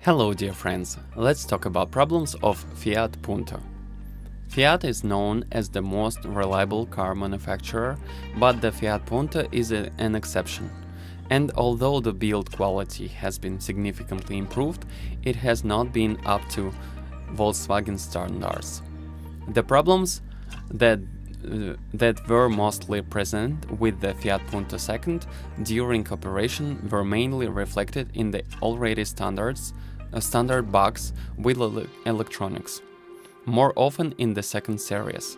Hello dear friends, let's talk about problems of Fiat Punto. Fiat is known as the most reliable car manufacturer, but the Fiat Punto is an exception. And although the build quality has been significantly improved, it has not been up to Volkswagen standards. The problems that were mostly present with the Fiat Punto II during operation were mainly reflected in the already standard bugs with electronics, more often in the second series.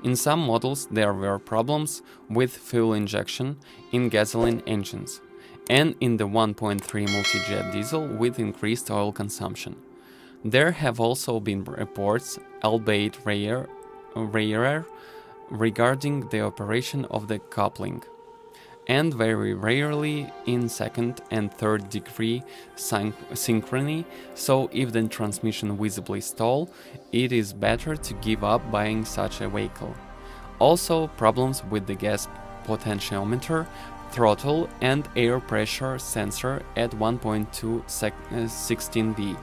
In some models there were problems with fuel injection in gasoline engines, and in the 1.3 multi-jet diesel with increased oil consumption. There have also been reports, albeit rarer, regarding the operation of the coupling, and very rarely in second and third degree synchrony, so if the transmission visibly stall, it is better to give up buying such a vehicle. Also, problems with the gas potentiometer, throttle and air pressure sensor at 1.216V.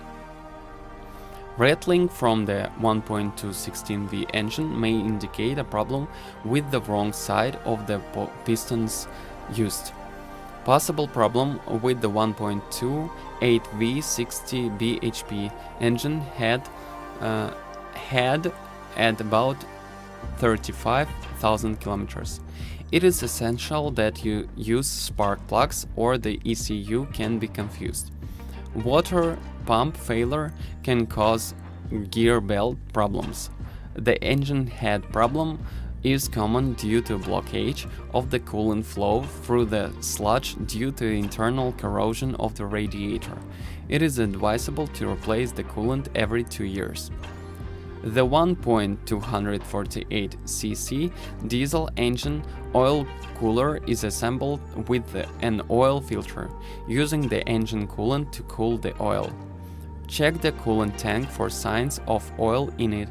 Rattling from the 1.216V engine may indicate a problem with the wrong side of the pistons used. Possible problem with the 1.28V 60 bhp engine had at about 35,000 kilometers. It is essential that you use spark plugs or the ECU can be confused. Water pump failure can cause gear belt problems. The engine head problem is common due to blockage of the coolant flow through the sludge due to internal corrosion of the radiator. It is advisable to replace the coolant every 2 years. The 1.248 cc diesel engine oil cooler is assembled with an oil filter, using the engine coolant to cool the oil. Check the coolant tank for signs of oil in it,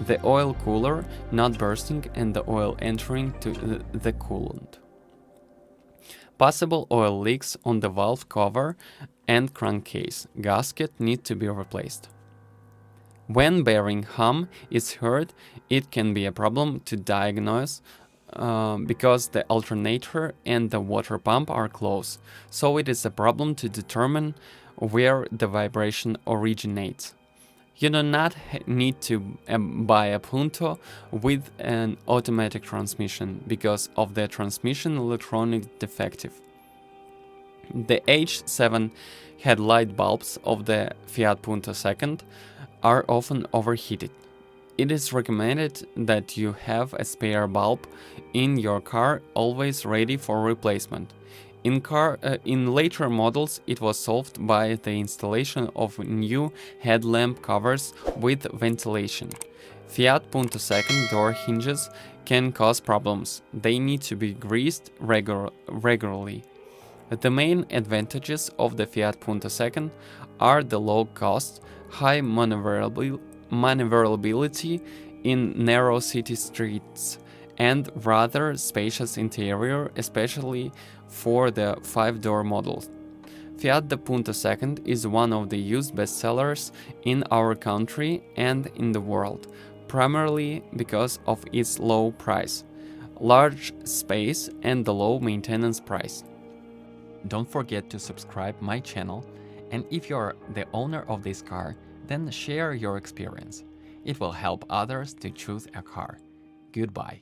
the oil cooler not bursting and the oil entering to the coolant. Possible oil leaks on the valve cover and crankcase gasket need to be replaced. When bearing hum is heard, it can be a problem to diagnose because the alternator and the water pump are close, so it is a problem to determine where the vibration originates. You do not need to buy a Punto with an automatic transmission because of the transmission electronic defective. The H7 headlight bulbs of the Fiat Punto II are often overheated. It is recommended that you have a spare bulb in your car always ready for replacement. In later models, it was solved by the installation of new headlamp covers with ventilation. Fiat Punto II door hinges can cause problems. They need to be greased regularly. The main advantages of the Fiat Punto II are the low cost, high maneuverability in narrow city streets, and rather spacious interior, especially for the 5-door models. Fiat Punto II is one of the used bestsellers in our country and in the world, primarily because of its low price, large space and the low maintenance price. Don't forget to subscribe my channel, and if you're the owner of this car, then share your experience. It will help others to choose a car. Goodbye.